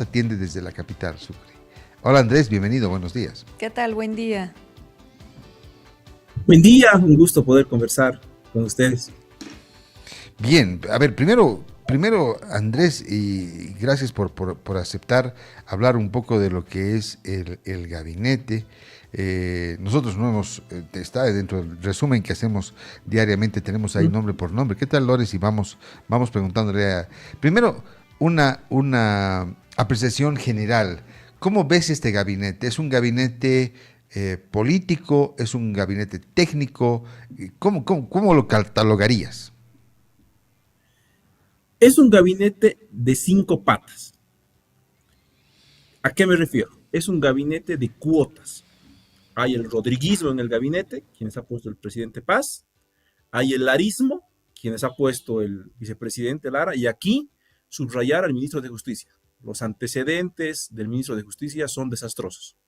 atiende desde la capital Sucre. Hola Andrés, bienvenido, buenos días. ¿Qué tal? Buen día. Buen día, un gusto poder conversar con ustedes. Bien, a ver, primero Andrés, y gracias por aceptar hablar un poco de lo que es el gabinete. Nosotros no hemos, está dentro del resumen que hacemos diariamente, tenemos ahí nombre por nombre. ¿Qué tal, Lores? Y vamos preguntándole primero una apreciación general. ¿Cómo ves este gabinete? ¿Es un gabinete político? ¿Es un gabinete técnico? ¿Cómo lo catalogarías? Es un gabinete de 5 patas. ¿A qué me refiero? Es un gabinete de cuotas. Hay el rodriguismo en el gabinete, quienes ha puesto el presidente Paz. Hay el larismo, quienes ha puesto el vicepresidente Lara. Y aquí subrayar al ministro de Justicia. Los antecedentes del ministro de Justicia son desastrosos.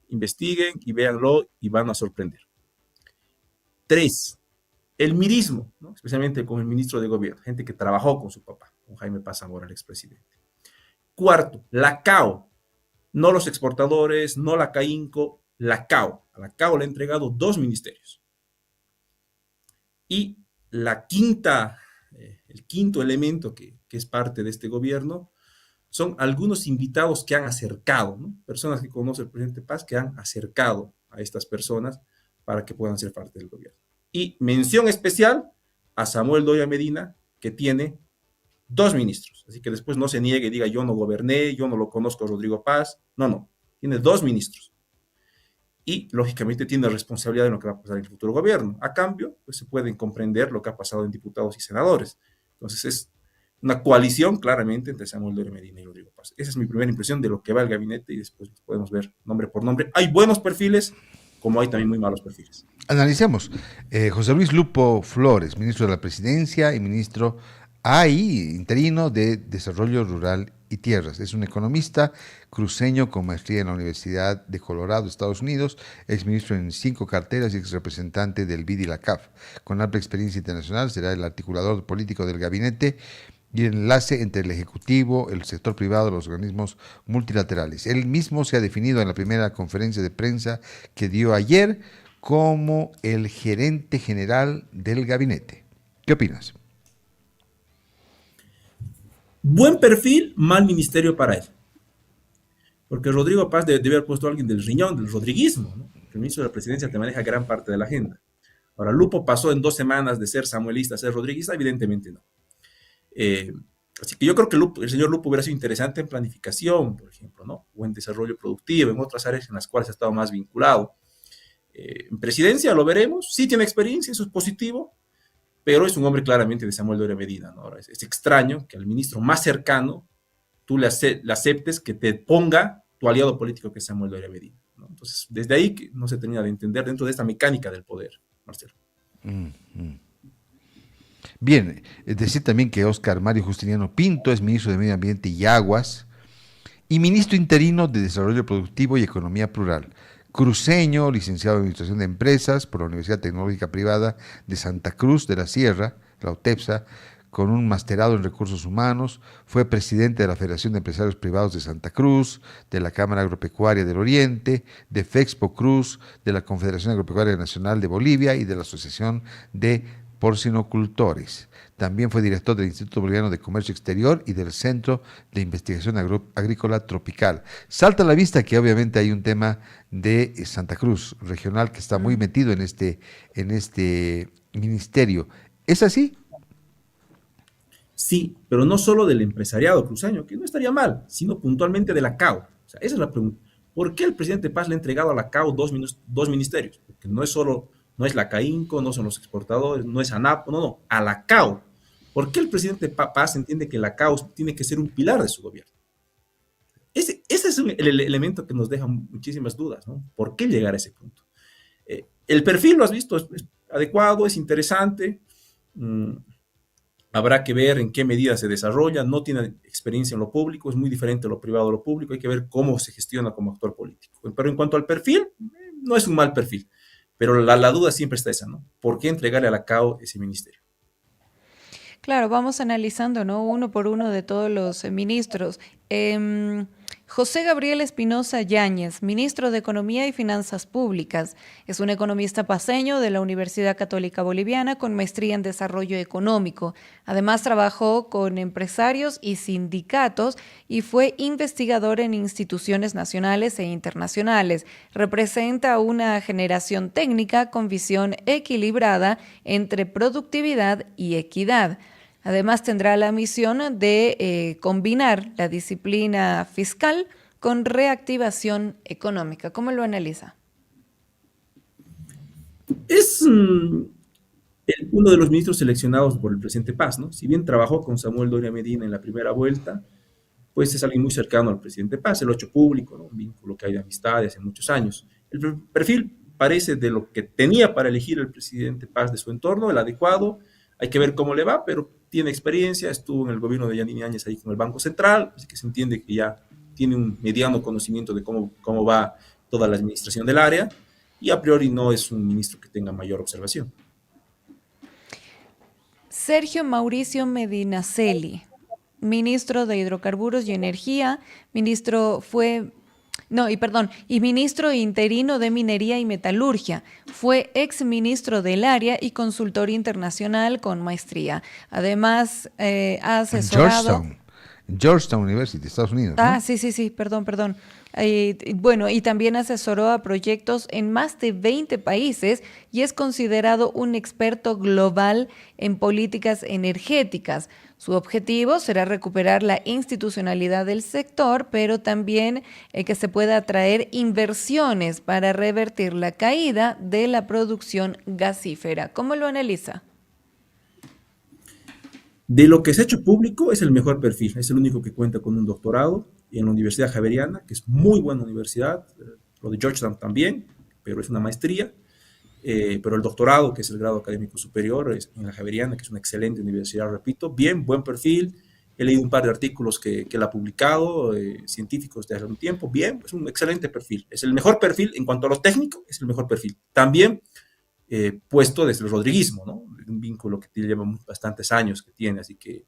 Investiguen y véanlo y van a sorprender. 3. El mirismo, ¿no? Especialmente con el ministro de Gobierno, gente que trabajó con su papá, con Jaime Paz Zamora, el expresidente. 4. La CAO, no los exportadores, no la CAINCO, la CAO. A la CAO le ha entregado 2 ministerios. Y el quinto elemento que es parte de este gobierno son algunos invitados que han acercado, ¿no? Personas que conoce el presidente Paz que han acercado a estas personas para que puedan ser parte del gobierno. Y mención especial a Samuel Doria Medina, que tiene 2 ministros. Así que después no se niegue y diga yo no goberné, yo no lo conozco a Rodrigo Paz. No. Tiene 2 ministros. Y lógicamente tiene responsabilidad en lo que va a pasar en el futuro gobierno. A cambio, pues se pueden comprender lo que ha pasado en diputados y senadores. Entonces es una coalición claramente entre Samuel Doria Medina y Rodrigo Paz. Esa es mi primera impresión de lo que va el gabinete y después podemos ver nombre por nombre. Hay buenos perfiles, como hay también muy malos perfiles. Analicemos. José Luis Lupo Flores, ministro de la Presidencia y ministro interino de Desarrollo Rural y Tierras. Es un economista cruceño con maestría en la Universidad de Colorado, Estados Unidos, ex ministro en 5 carteras y ex representante del BID y la CAF. Con amplia experiencia internacional, será el articulador político del gabinete y el enlace entre el Ejecutivo, el sector privado y los organismos multilaterales. Él mismo se ha definido en la primera conferencia de prensa que dio ayer como el gerente general del gabinete. ¿Qué opinas? Buen perfil, mal ministerio para él. Porque Rodrigo Paz debe haber puesto a alguien del riñón, del rodriguismo, ¿no? El ministro de la Presidencia te maneja gran parte de la agenda. Ahora, Lupo pasó en 2 semanas de ser samuelista a ser rodriguista, evidentemente no. Eh, Así que yo creo que el señor Lupo hubiera sido interesante en planificación, por ejemplo, ¿no? O en desarrollo productivo, en otras áreas en las cuales ha estado más vinculado. En presidencia lo veremos, sí tiene experiencia, eso es positivo, pero es un hombre claramente de Samuel Doria Medina, ¿no? Ahora, es extraño que al ministro más cercano tú le aceptes que te ponga tu aliado político que es Samuel Doria Medina, ¿no? Entonces, desde ahí que no se termina de entender dentro de esta mecánica del poder, Marcelo. Bien, es decir también que Óscar Mario Justiniano Pinto es ministro de Medio Ambiente y Aguas y ministro interino de Desarrollo Productivo y Economía Plural. Cruceño, licenciado en Administración de Empresas por la Universidad Tecnológica Privada de Santa Cruz de la Sierra, la UTEPSA, con un masterado en Recursos Humanos, fue presidente de la Federación de Empresarios Privados de Santa Cruz, de la Cámara Agropecuaria del Oriente, de FEXPO Cruz, de la Confederación Agropecuaria Nacional de Bolivia y de la Asociación de Porcinocultores. También fue director del Instituto Boliviano de Comercio Exterior y del Centro de Investigación Agrícola Tropical. Salta a la vista que obviamente hay un tema de Santa Cruz regional que está muy metido en este ministerio. ¿Es así? Sí, pero no solo del empresariado cruceño, que no estaría mal, sino puntualmente de la CAO. O sea, esa es la pregunta. ¿Por qué el presidente Paz le ha entregado a la CAO dos ministerios? Porque no es la CAINCO, no son los exportadores, no es ANAPO, no, a la CAO. ¿Por qué el presidente Paz entiende que la CAO tiene que ser un pilar de su gobierno? Ese es el elemento que nos deja muchísimas dudas, ¿no? ¿Por qué llegar a ese punto? El perfil, lo has visto, es adecuado, es interesante. Habrá que ver en qué medida se desarrolla, no tiene experiencia en lo público, es muy diferente lo privado a lo público, hay que ver cómo se gestiona como actor político. Pero en cuanto al perfil, no es un mal perfil, pero la duda siempre está esa, ¿no? ¿Por qué entregarle a la CAO ese ministerio? Claro, vamos analizando, ¿no? Uno por uno de todos los ministros. José Gabriel Espinosa Yáñez, ministro de Economía y Finanzas Públicas. Es un economista paceño de la Universidad Católica Boliviana con maestría en Desarrollo Económico. Además, trabajó con empresarios y sindicatos y fue investigador en instituciones nacionales e internacionales. Representa una generación técnica con visión equilibrada entre productividad y equidad. Además, tendrá la misión de combinar la disciplina fiscal con reactivación económica. ¿Cómo lo analiza? Es uno de los ministros seleccionados por el presidente Paz, ¿no? Si bien trabajó con Samuel Doria Medina en la primera vuelta, pues es alguien muy cercano al presidente Paz, el lo ha hecho público, ¿no? Un vínculo que hay de amistad hace muchos años. El perfil parece de lo que tenía para elegir el presidente Paz de su entorno, el adecuado. Hay que ver cómo le va, pero tiene experiencia, estuvo en el gobierno de Yanine Áñez ahí con el Banco Central, así que se entiende que ya tiene un mediano conocimiento de cómo va toda la administración del área, y a priori no es un ministro que tenga mayor observación. Sergio Mauricio Medinaceli, ministro de Hidrocarburos y Energía, y ministro interino de Minería y Metalurgia. Fue ex ministro del área y consultor internacional con maestría. Además, ha asesorado... Georgetown University, Estados Unidos, ¿no? Sí, perdón. Bueno, y también asesoró a proyectos en más de 20 países y es considerado un experto global en políticas energéticas. Su objetivo será recuperar la institucionalidad del sector, pero también que se pueda atraer inversiones para revertir la caída de la producción gasífera. ¿Cómo lo analiza? De lo que se ha hecho público es el mejor perfil, es el único que cuenta con un doctorado en la Universidad Javeriana, que es muy buena universidad, lo de Georgetown también, pero es una maestría, pero el doctorado, que es el grado académico superior, es en la Javeriana, que es una excelente universidad, repito, bien, buen perfil. He leído un par de artículos que él ha publicado, científicos de hace un tiempo, bien, es un excelente perfil, es el mejor perfil en cuanto a lo técnico, es el mejor perfil. También puesto desde el rodriguismo, ¿no? Un vínculo que lleva bastantes años que tiene, así que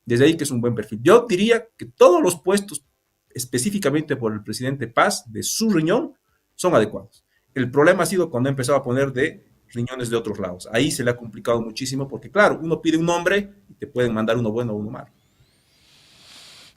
desde ahí que es un buen perfil. Yo diría que todos los puestos específicamente por el presidente Paz de su riñón son adecuados. El problema ha sido cuando ha empezado a poner de riñones de otros lados. Ahí se le ha complicado muchísimo porque, claro, uno pide un nombre y te pueden mandar uno bueno o uno malo.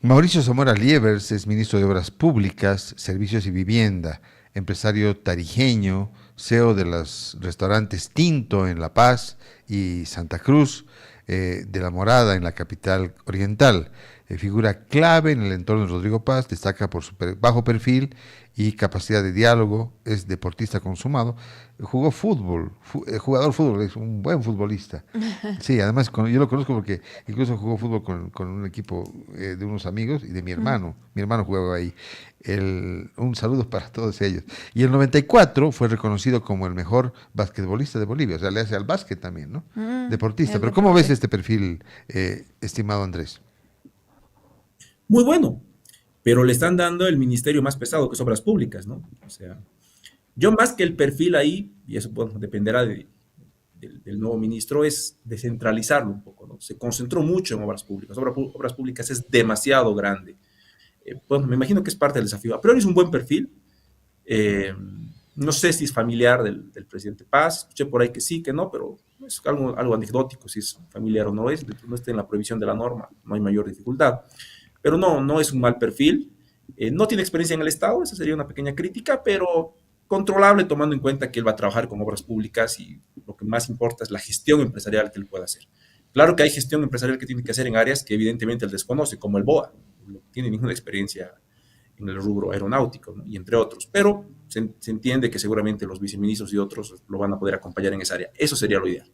Mauricio Zamora Lievers es ministro de Obras Públicas, Servicios y Vivienda, empresario tarijeño, CEO de los restaurantes Tinto en La Paz y Santa Cruz, de La Morada en la capital oriental. Figura clave en el entorno de Rodrigo Paz, destaca por su bajo perfil y capacidad de diálogo, es deportista consumado, jugó fútbol, jugador de fútbol, es un buen futbolista. Sí, además yo lo conozco porque incluso jugó fútbol con un equipo de unos amigos y de mi hermano jugaba ahí. Un saludo para todos ellos. Y el 94 fue reconocido como el mejor basquetbolista de Bolivia, o sea, le hace al básquet también, ¿no? Deportista. Pero ¿cómo ves este perfil, estimado Andrés? Muy bueno, pero le están dando el ministerio más pesado, que es Obras Públicas, ¿no? O sea, yo más que el perfil ahí, y eso bueno, dependerá del nuevo ministro, es descentralizarlo un poco, ¿no? Se concentró mucho en Obras Públicas. Obras Públicas es demasiado grande. Bueno, me imagino que es parte del desafío. A priori es un buen perfil. Eh, no sé si es familiar del presidente Paz. Escuché por ahí que sí, que no, pero es algo anecdótico si es familiar o no es. No está en la prohibición de la norma, no hay mayor dificultad. Pero no es un mal perfil. No tiene experiencia en el Estado, esa sería una pequeña crítica, pero controlable tomando en cuenta que él va a trabajar con obras públicas y lo que más importa es la gestión empresarial que él pueda hacer. Claro que hay gestión empresarial que tiene que hacer en áreas que evidentemente él desconoce, como el BOA, no tiene ninguna experiencia en el rubro aeronáutico, ¿no? Y entre otros, pero se entiende que seguramente los viceministros y otros lo van a poder acompañar en esa área. Eso sería lo ideal.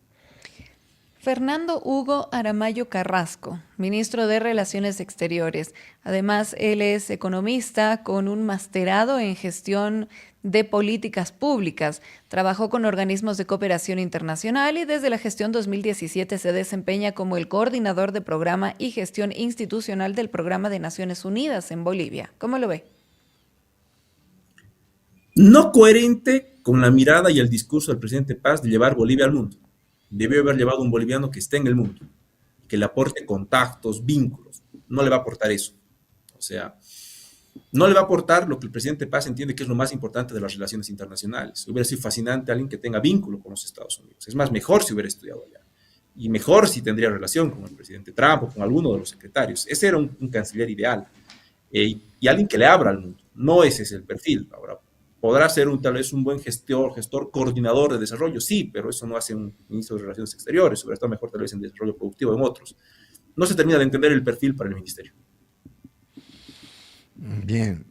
Fernando Hugo Aramayo Carrasco, ministro de Relaciones Exteriores. Además, él es economista con un masterado en gestión de políticas públicas. Trabajó con organismos de cooperación internacional y desde la gestión 2017 se desempeña como el coordinador de programa y gestión institucional del Programa de Naciones Unidas en Bolivia. ¿Cómo lo ve? No coherente con la mirada y el discurso del presidente Paz de llevar Bolivia al mundo. Debió haber llevado un boliviano que esté en el mundo, que le aporte contactos, vínculos. No le va a aportar eso. O sea, no le va a aportar lo que el presidente Paz entiende que es lo más importante de las relaciones internacionales. Hubiera sido fascinante alguien que tenga vínculo con los Estados Unidos. Es más, mejor si hubiera estudiado allá. Y mejor si tendría relación con el presidente Trump o con alguno de los secretarios. Ese era un canciller ideal. Y alguien que le abra al mundo. No ese es el perfil. Ahora, podrá ser tal vez un buen gestor, coordinador de desarrollo, sí, pero eso no hace un ministro de Relaciones Exteriores. Hubiera estado mejor tal vez en desarrollo productivo en otros. No se termina de entender el perfil para el ministerio. Bien.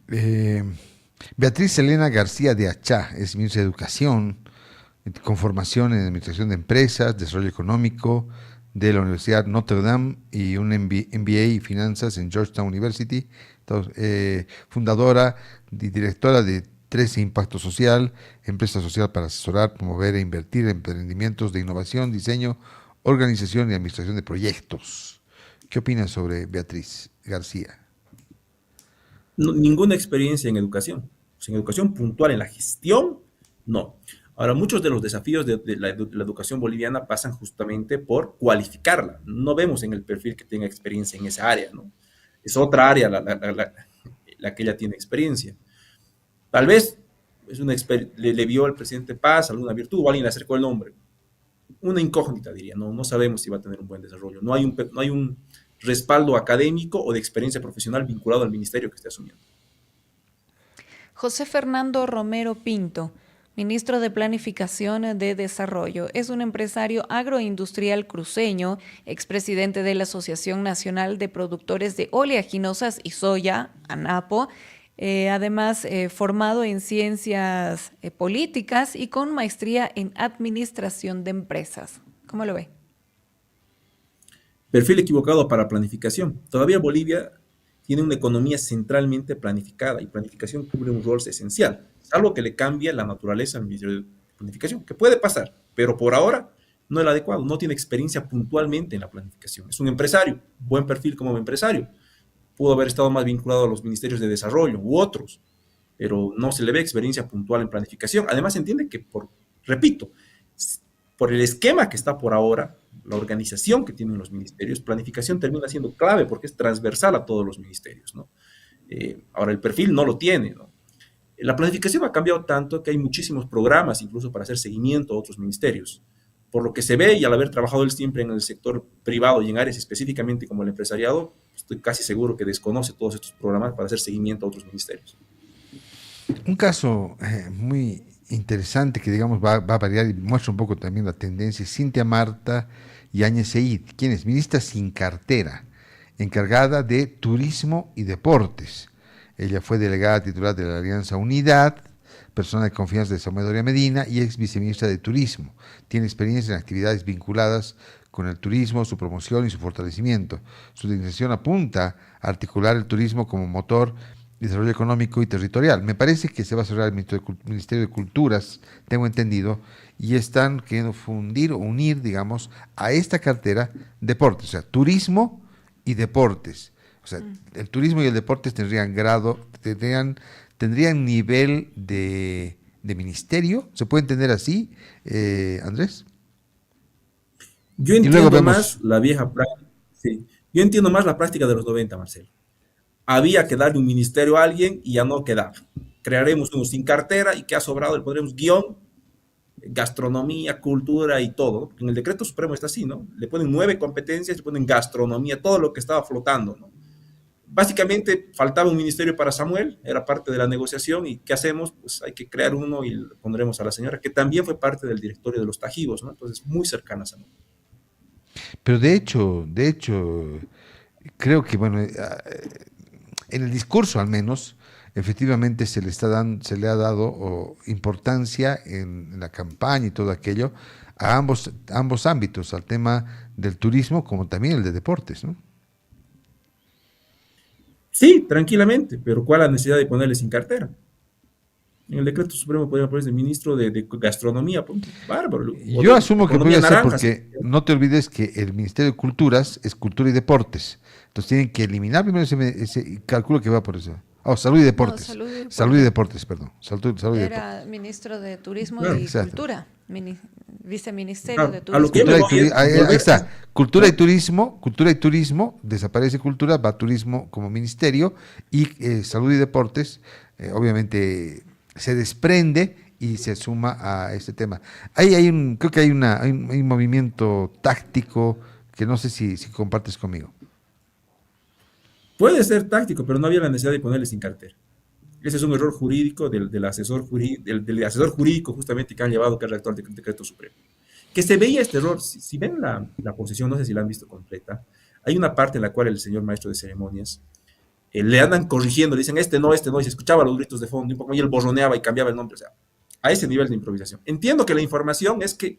Beatriz Elena García de Achá es ministra de Educación, con formación en Administración de Empresas, Desarrollo Económico de la Universidad Notre Dame y un MBA y Finanzas en Georgetown University. Entonces, fundadora y directora de 13 Impacto Social, empresa social para asesorar, promover e invertir en emprendimientos de innovación, diseño, organización y administración de proyectos. ¿Qué opinas sobre Beatriz García? No, ninguna experiencia en educación. Pues en educación puntual, en la gestión, no. Ahora, muchos de los desafíos de la educación boliviana pasan justamente por cualificarla. No vemos en el perfil que tenga experiencia en esa área, ¿no? Es otra área la que ella tiene experiencia. Tal vez es le vio al presidente Paz alguna virtud o alguien le acercó el nombre. Una incógnita, diría. No sabemos si va a tener un buen desarrollo. No hay un respaldo académico o de experiencia profesional vinculado al ministerio que esté asumiendo. José Fernando Romero Pinto, ministro de Planificación de Desarrollo, es un empresario agroindustrial cruceño, expresidente de la Asociación Nacional de Productores de Oleaginosas y Soya, ANAPO, además formado en ciencias políticas y con maestría en administración de empresas. ¿Cómo lo ve? Perfil equivocado para planificación. Todavía Bolivia tiene una economía centralmente planificada y planificación cubre un rol esencial, salvo que le cambie la naturaleza al Ministerio de Planificación, que puede pasar, pero por ahora no es el adecuado, no tiene experiencia puntualmente en la planificación. Es un empresario, buen perfil como empresario, pudo haber estado más vinculado a los ministerios de desarrollo u otros, pero no se le ve experiencia puntual en planificación. Además entiende que, repito, por el esquema que está por ahora, la organización que tienen los ministerios, planificación termina siendo clave porque es transversal a todos los ministerios, ¿no? Ahora, el perfil no lo tiene, ¿no? La planificación ha cambiado tanto que hay muchísimos programas, incluso para hacer seguimiento a otros ministerios. Por lo que se ve, y al haber trabajado él siempre en el sector privado y en áreas específicamente como el empresariado, estoy casi seguro que desconoce todos estos programas para hacer seguimiento a otros ministerios. Un caso muy interesante que, digamos, va a variar y muestra un poco también la tendencia, Cintia Marta Yáñez Seid, quien es ministra sin cartera, encargada de Turismo y Deportes. Ella fue delegada titular de la Alianza Unidad, persona de confianza de Samuel Doria Medina y ex viceministra de Turismo. Tiene experiencia en actividades vinculadas con el turismo, su promoción y su fortalecimiento. Su organización apunta a articular el turismo como motor de desarrollo económico y territorial. Me parece que se va a cerrar el Ministerio de Culturas, tengo entendido, y están queriendo fundir o unir, digamos, a esta cartera deportes, o sea, turismo y deportes. O sea, el turismo y el deportes tendrían nivel de ministerio. ¿Se puede entender así, Andrés? Yo entiendo más la vieja práctica. Sí. Yo entiendo más la práctica de los 90, Marcelo. Había que darle un ministerio a alguien y ya no quedaba. Crearemos uno sin cartera y que ha sobrado, le pondremos guión, gastronomía, cultura y todo. En el decreto supremo está así, ¿no? Le ponen 9 competencias, le ponen gastronomía, todo lo que estaba flotando, ¿no? Básicamente faltaba un ministerio para Samuel, era parte de la negociación, y ¿qué hacemos? Pues hay que crear uno y le pondremos a la señora, que también fue parte del directorio de los Tajivos, ¿no? Entonces, muy cercana a Samuel. Pero de hecho, creo que, bueno, en el discurso al menos, efectivamente se le ha dado importancia en la campaña y todo aquello a ambos ámbitos, al tema del turismo como también el de deportes, ¿no? Sí, tranquilamente, pero ¿cuál es la necesidad de ponerle sin cartera? En el decreto supremo podría ponerse ministro de gastronomía, pues, bárbaro. Yo asumo que podría ser porque no te olvides que el Ministerio de Culturas es Cultura y Deportes, entonces tienen que eliminar primero ese cálculo que va por eso. Salud y Deportes. Salud y Deportes, perdón. Salud y Era Deportes. ministro de Turismo Claro, y exacto. Cultura. Viceministerio de A lo que Turismo. yo me voy es Ahí volver está. Cultura y turismo, desaparece cultura, va turismo como ministerio y salud y deportes, obviamente se desprende y se suma a este tema. Ahí creo que hay un movimiento táctico que no sé si compartes conmigo. puede ser táctico, pero no había la necesidad de ponerle sin cartera. Ese es un error jurídico del asesor jurídico justamente que han llevado que es redactor del decreto supremo. Que se veía este error, si ven la posición, no sé si la han visto completa, hay una parte en la cual el señor maestro de ceremonias le andan corrigiendo, le dicen este no, y se escuchaba los gritos de fondo, un poco, y él borroneaba y cambiaba el nombre, o sea, a ese nivel de improvisación. Entiendo que la información es que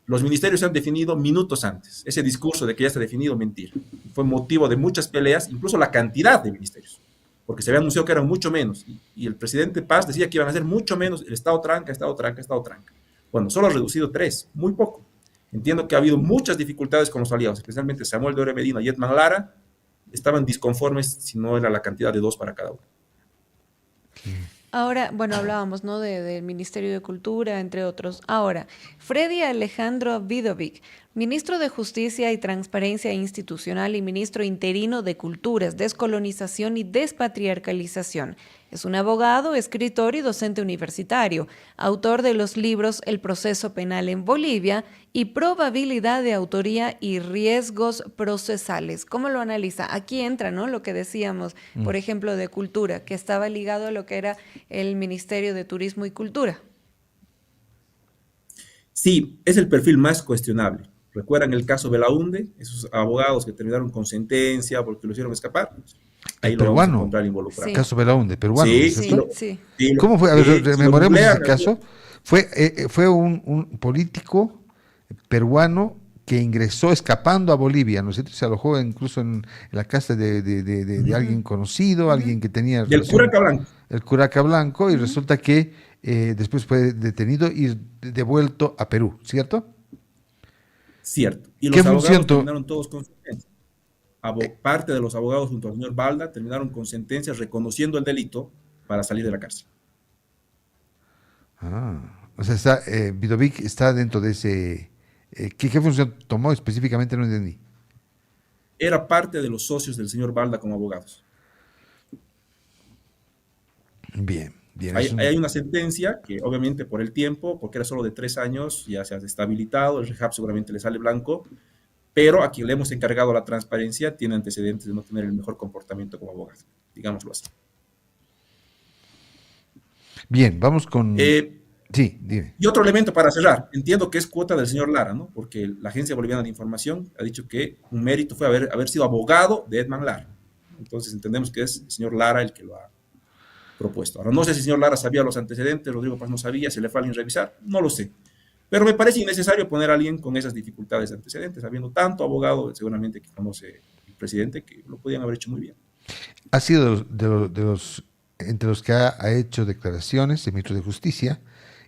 los ministerios se han definido minutos antes. Ese discurso de que ya está definido, mentira. Fue motivo de muchas peleas, incluso la cantidad de ministerios, porque se había anunciado que eran mucho menos, y el presidente Paz decía que iban a ser mucho menos, el Estado tranca, Estado tranca, Estado tranca. Bueno, solo ha reducido 3, muy poco. Entiendo que ha habido muchas dificultades con los aliados, especialmente Samuel de Ore Medina y Edman Lara, estaban disconformes si no era la cantidad de 2 para cada uno. Ahora, bueno, hablábamos, ¿no? Del Ministerio de Cultura, entre otros. Ahora, Freddy Alejandro Vidovic, ministro de Justicia y Transparencia Institucional y ministro interino de Culturas, Descolonización y Despatriarcalización. Es un abogado, escritor y docente universitario, autor de los libros El proceso penal en Bolivia y Probabilidad de autoría y riesgos procesales. ¿Cómo lo analiza? Aquí entra, ¿no? Lo que decíamos, por ejemplo, de cultura, que estaba ligado a lo que era el Ministerio de Turismo y Cultura. Sí, es el perfil más cuestionable. ¿Recuerdan el caso Belaunde? Esos abogados que terminaron con sentencia porque lo hicieron escapar. Ahí El lo vamos a peruano, encontrar involucrado. Sí. caso Belaunde, peruano, ¿no Sí, es sí, cierto? Sí. sí, ¿Cómo fue? A ver, sí, si lo rememoremos ese googlean, caso. Fue un político peruano que ingresó escapando a Bolivia, ¿no es cierto? Se alojó incluso en la casa de alguien conocido, alguien que tenía del relación, Curaca Blanco. el Curaca Blanco, y resulta que después fue detenido y devuelto a Perú, ¿cierto? Cierto. Y ¿Qué los función abogados terminaron todos con sentencia. Parte de los abogados junto al señor Balda terminaron con sentencias reconociendo el delito para salir de la cárcel. O sea, Vidovic está dentro de ese... ¿qué función tomó específicamente? No entendí. Era parte de los socios del señor Balda como abogados. Bien, bien. Hay una sentencia que obviamente por el tiempo, porque era solo de 3 años, ya se ha deshabilitado, el rehab seguramente le sale blanco, pero a quien le hemos encargado la transparencia tiene antecedentes de no tener el mejor comportamiento como abogado, digámoslo así. Bien, vamos con... sí, dime. Y otro elemento para cerrar, entiendo que es cuota del señor Lara, ¿no? Porque la Agencia Boliviana de Información ha dicho que un mérito fue haber sido abogado de Edman Lara. Entonces entendemos que es el señor Lara el que lo ha propuesto. Ahora, no sé si el señor Lara sabía los antecedentes, Rodrigo Paz no sabía, se le fue a alguien revisar, no lo sé. Pero me parece innecesario poner a alguien con esas dificultades de antecedentes, habiendo tanto abogado, seguramente que conoce el presidente, que lo podían haber hecho muy bien. Ha sido entre los que ha hecho declaraciones el ministro de Justicia,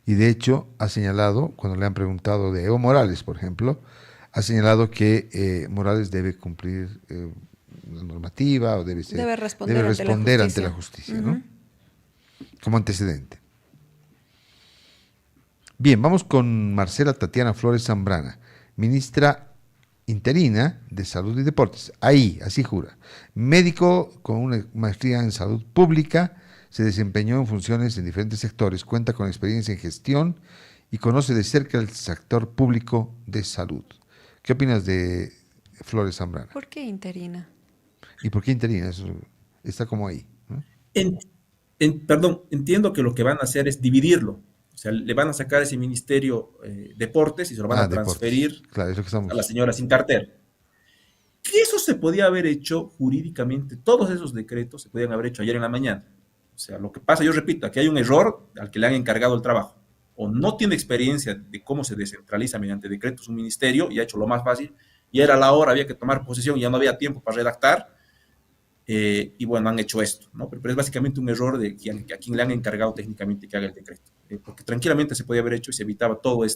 y de hecho ha señalado, cuando le han preguntado de Evo Morales, por ejemplo, ha señalado que Morales debe cumplir la normativa o debe responder ante la justicia, ¿no? Como antecedente. Bien, vamos con Marcela Tatiana Flores Zambrana, ministra interina de Salud y Deportes. Ahí, así jura. Médico con una maestría en salud pública, se desempeñó en funciones en diferentes sectores, cuenta con experiencia en gestión y conoce de cerca el sector público de salud. ¿Qué opinas de Flores Zambrana? ¿Por qué interina? ¿Y por qué interina? Eso está como ahí, ¿no? Perdón, entiendo que lo que van a hacer es dividirlo. O sea, le van a sacar ese ministerio deportes y se lo van a transferir claro, es lo que estamos... a la señora sin cartera. Que eso se podía haber hecho jurídicamente, todos esos decretos se podían haber hecho ayer en la mañana. O sea, lo que pasa, yo repito, aquí hay un error al que le han encargado el trabajo. O no tiene experiencia de cómo se descentraliza mediante decretos un ministerio y ha hecho lo más fácil. Y era la hora, había que tomar posesión y ya no había tiempo para redactar. Y bueno, han hecho esto, ¿no? Pero es básicamente un error de a quien le han encargado técnicamente que haga el decreto. Porque tranquilamente se podía haber hecho y se evitaba todo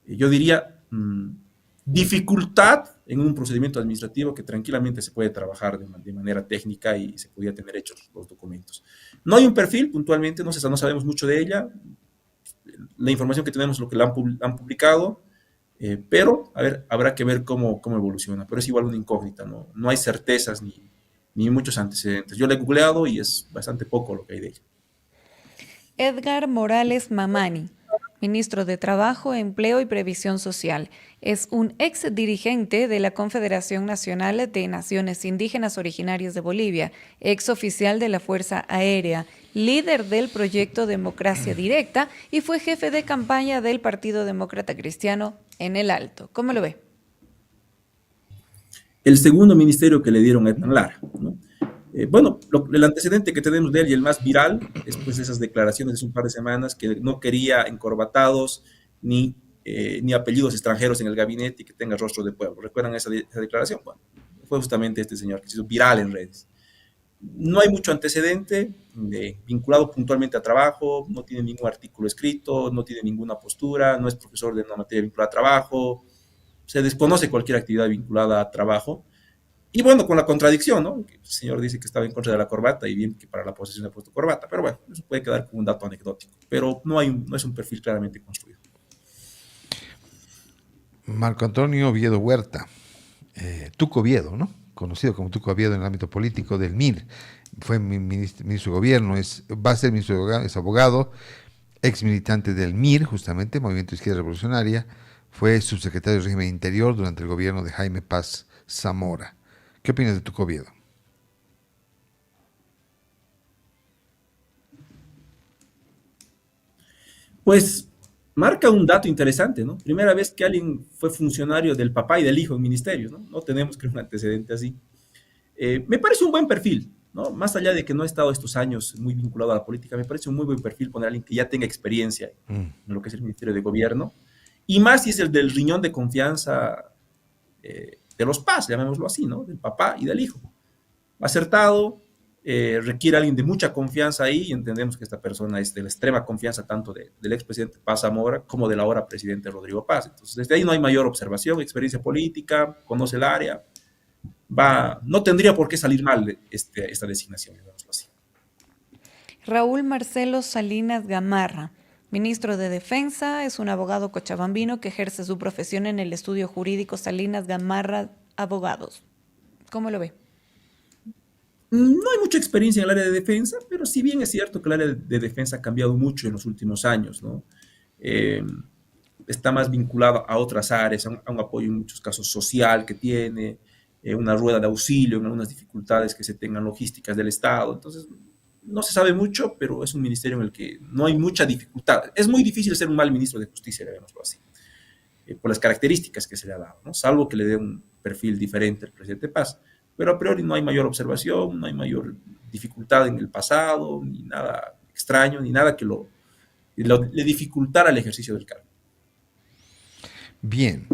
yo diría, dificultad en un procedimiento administrativo que tranquilamente se puede trabajar de manera técnica y se podía tener hechos los documentos. No hay un perfil puntualmente, no sabemos mucho de ella. la información que tenemos, lo que han publicado, pero, a ver, habrá que ver cómo evoluciona. Pero es igual una incógnita, no hay certezas ni muchos antecedentes. Yo la he googleado y es bastante poco lo que hay de ella. Edgar Morales Mamani, ministro de Trabajo, Empleo y Previsión Social. Es un ex dirigente de la Confederación Nacional de Naciones Indígenas Originarias de Bolivia, ex oficial de la Fuerza Aérea, líder del proyecto Democracia Directa y fue jefe de campaña del Partido Demócrata Cristiano en el Alto. ¿Cómo lo ve? El segundo ministerio que le dieron a Hernán Lara, ¿no? Bueno, el antecedente que tenemos de él y el más viral es pues esas declaraciones de hace un par de semanas que no quería encorbatados ni apellidos extranjeros en el gabinete y que tenga rostro de pueblo. ¿Recuerdan esa declaración? Bueno, fue justamente este señor que se hizo viral en redes. No hay mucho antecedente vinculado puntualmente a trabajo, no tiene ningún artículo escrito, no tiene ninguna postura, no es profesor de una materia vinculada a trabajo, se desconoce cualquier actividad vinculada a trabajo. Y bueno, con la contradicción, ¿no? El señor dice que estaba en contra de la corbata y bien que para la posesión ha puesto corbata, pero bueno, eso puede quedar como un dato anecdótico, pero no es un perfil claramente construido. Marco Antonio Oviedo Huerta, Tuco Oviedo, ¿no? Conocido como Tuco Oviedo en el ámbito político del MIR, fue ministro de gobierno, va a ser ministro de gobierno, es abogado, ex militante del MIR, justamente, Movimiento Izquierda Revolucionaria, fue subsecretario del régimen interior durante el gobierno de Jaime Paz Zamora. ¿Qué opinas de Tuco Oviedo? Pues marca un dato interesante, ¿no? Primera vez que alguien fue funcionario del papá y del hijo en ministerios, ¿no? No tenemos, creo, un antecedente así. Me parece un buen perfil, ¿no? Más allá de que no ha estado estos años muy vinculado a la política, me parece un muy buen perfil poner a alguien que ya tenga experiencia en lo que es el Ministerio de Gobierno, y más si es el del riñón de confianza de los PAS, llamémoslo así, ¿no? Del papá y del hijo. Acertado, requiere alguien de mucha confianza ahí, y entendemos que esta persona es de la extrema confianza tanto del expresidente Paz Zamora como del ahora presidente Rodrigo Paz. Entonces, desde ahí no hay mayor observación, experiencia política, conoce el área, no tendría por qué salir mal esta designación, digámoslo así. Raúl Marcelo Salinas Gamarra, ministro de Defensa, es un abogado cochabambino que ejerce su profesión en el estudio jurídico Salinas Gamarra Abogados. ¿Cómo lo ve? No hay mucha experiencia en el área de defensa, pero si bien es cierto que el área de defensa ha cambiado mucho en los últimos años, ¿no? Está más vinculado a otras áreas, a un apoyo en muchos casos social que tiene, una rueda de auxilio en algunas dificultades que se tengan logísticas del Estado. Entonces, no se sabe mucho, pero es un ministerio en el que no hay mucha dificultad. Es muy difícil ser un mal ministro de justicia, digámoslo así, por las características que se le ha dado, ¿no? Salvo que le dé un perfil diferente al presidente Paz. Pero a priori no hay mayor observación, no hay mayor dificultad en el pasado, ni nada extraño, ni nada que le dificultara el ejercicio del cargo. Bien.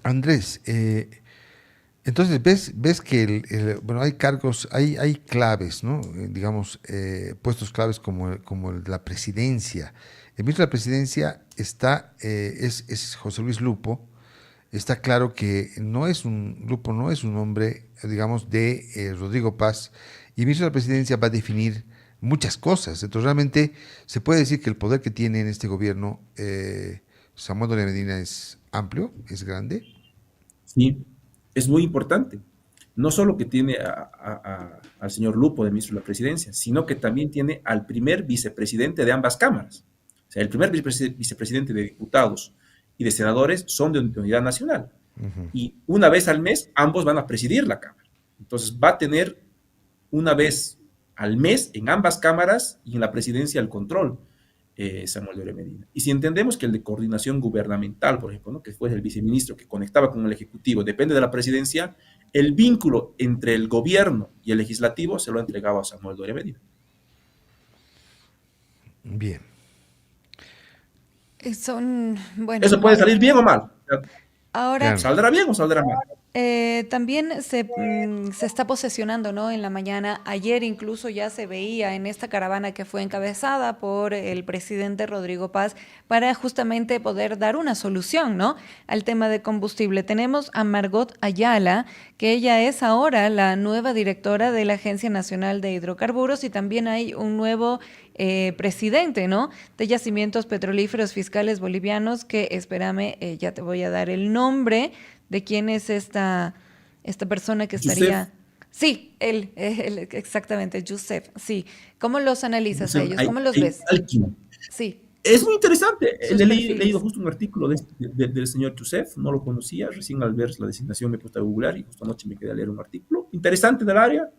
Andrés, entonces ves que bueno, hay cargos, hay claves, ¿no? Digamos, puestos claves como el de la presidencia. El ministro de la presidencia es José Luis Lupo. Está claro que Lupo no es un hombre, digamos, de Rodrigo Paz, y el ministro de la presidencia va a definir muchas cosas. Entonces, realmente se puede decir que el poder que tiene en este gobierno Samuel Doria Medina es amplio, es grande. Sí, es muy importante. No solo que tiene al señor Lupo de ministro de la presidencia, sino que también tiene al primer vicepresidente de ambas cámaras. O sea, el primer vicepresidente de diputados y de senadores son de unidad nacional. Y una vez al mes ambos van a presidir la Cámara. Entonces va a tener una vez al mes en ambas cámaras y en la presidencia el control, Samuel Doria Medina. Y si entendemos que el de coordinación gubernamental, por ejemplo, ¿no? Que fue el viceministro que conectaba con el Ejecutivo, depende de la presidencia, el vínculo entre el gobierno y el legislativo se lo ha entregado a Samuel Doria Medina. Bien. Bueno, eso puede salir bien o mal. Ahora, ¿Saldrá bien o saldrá mal? También se está posesionando, ¿no? En la mañana, ayer incluso ya se veía en esta caravana que fue encabezada por el presidente Rodrigo Paz para justamente poder dar una solución, ¿no? Al tema de combustible. Tenemos a Margot Ayala, que ella es ahora la nueva directora de la Agencia Nacional de Hidrocarburos, y también hay un nuevo presidente, ¿no? De Yacimientos Petrolíferos Fiscales Bolivianos, que espérame, ya te voy a dar el nombre de quién es esta persona que Youssef, estaría. Sí, él, exactamente, Youssef, sí. ¿Cómo los analizas a Youssef ellos? ¿Cómo los ves? Alkin. Sí, Es muy interesante. sus He leído perfiles. justo un artículo del señor Youssef, no lo conocía, recién al ver la designación me he puesto a googlear y justo anoche me quedé a leer un artículo interesante del área.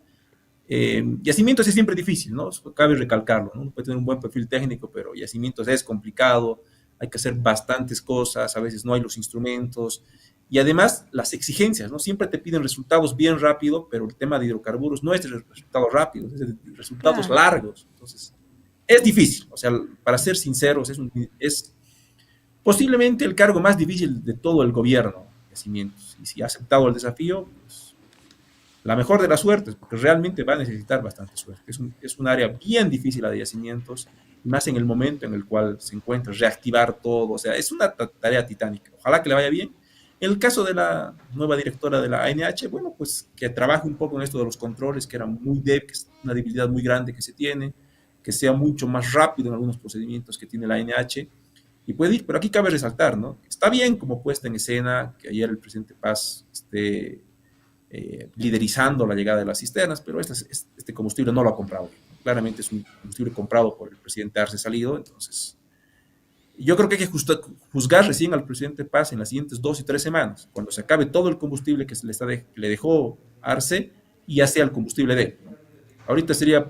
Yacimientos es siempre difícil, ¿no? Cabe recalcarlo, ¿no? Uno puede tener un buen perfil técnico, pero yacimientos es complicado, hay que hacer bastantes cosas, a veces no hay los instrumentos, y además las exigencias, ¿no? Siempre te piden resultados bien rápido, pero el tema de hidrocarburos no es de resultados rápidos, es de resultados Claro. largos. Entonces, es difícil, o sea, para ser sinceros, es posiblemente el cargo más difícil de todo el gobierno, yacimientos, y si ha aceptado el desafío, pues la mejor de las suertes, porque realmente va a necesitar bastante suerte. Es un área bien difícil la de yacimientos, más en el momento en el cual se encuentra, reactivar todo, o sea, es una tarea titánica. Ojalá que le vaya bien. En el caso de la nueva directora de la ANH, bueno, pues que trabaje un poco en esto de los controles, que era muy débil, que es una debilidad muy grande que se tiene, que sea mucho más rápido en algunos procedimientos que tiene la ANH, y puede ir, pero aquí cabe resaltar, ¿no? Está bien como puesta en escena, que ayer el presidente Paz esté liderizando la llegada de las cisternas, pero este combustible no lo ha comprado. Claramente es un combustible comprado por el presidente Arce Salido, entonces yo creo que hay que juzgar recién al presidente Paz en las siguientes 2 y 3 semanas, cuando se acabe todo el combustible que le dejó Arce y ya sea el combustible de él, ¿no? Ahorita sería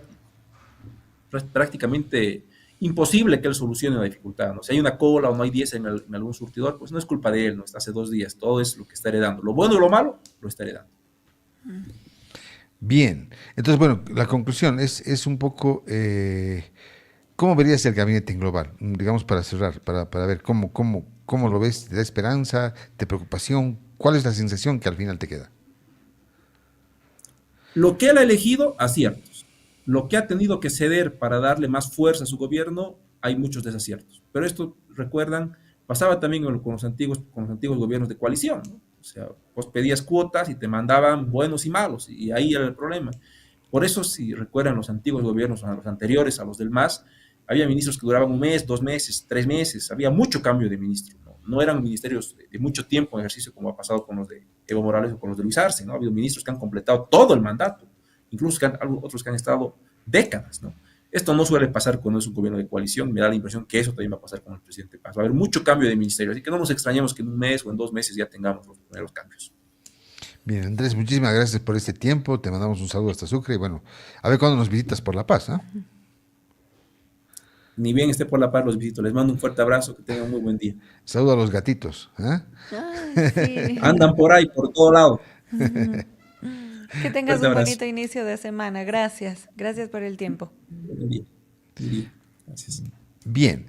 prácticamente imposible que él solucione la dificultad, ¿no? Si hay una cola o no hay 10 en algún surtidor, pues no es culpa de él, ¿no? Está hace 2 días, todo es lo que está heredando. Lo bueno y lo malo, lo está heredando. Bien, entonces, bueno, la conclusión es un poco, ¿cómo verías el gabinete en global? Digamos, para cerrar, para ver cómo lo ves, ¿te da esperanza, de preocupación? ¿Cuál es la sensación que al final te queda? Lo que él ha elegido, aciertos. Lo que ha tenido que ceder para darle más fuerza a su gobierno, hay muchos desaciertos. Pero esto, recuerdan, pasaba también con los antiguos gobiernos de coalición, ¿no? O sea, vos pedías cuotas y te mandaban buenos y malos, y ahí era el problema. Por eso, si recuerdan los antiguos gobiernos, a los anteriores, a los del MAS, había ministros que duraban 1 mes, 2 meses, 3 meses, había mucho cambio de ministro, ¿no? No eran ministerios de mucho tiempo en ejercicio como ha pasado con los de Evo Morales o con los de Luis Arce, ¿no? Ha habido ministros que han completado todo el mandato, incluso otros que han estado décadas, ¿no? Esto no suele pasar cuando es un gobierno de coalición, me da la impresión que eso también va a pasar con el presidente Paz. Va a haber mucho cambio de ministerio, así que no nos extrañemos que en 1 mes o en 2 meses ya tengamos los primeros cambios. Bien, Andrés, muchísimas gracias por este tiempo. Te mandamos un saludo hasta Sucre y bueno, a ver cuándo nos visitas por La Paz, ¿ah? Ni bien esté por la paz, los visito. Les mando un fuerte abrazo, que tengan un muy buen día. Saludo a los gatitos, ¿ah? Ay, sí. Andan por ahí, por todo lado. Que tengas Fuerte un abrazo. bonito inicio de semana. Gracias. Gracias por el tiempo. Buen día. Buen día. Gracias. Bien.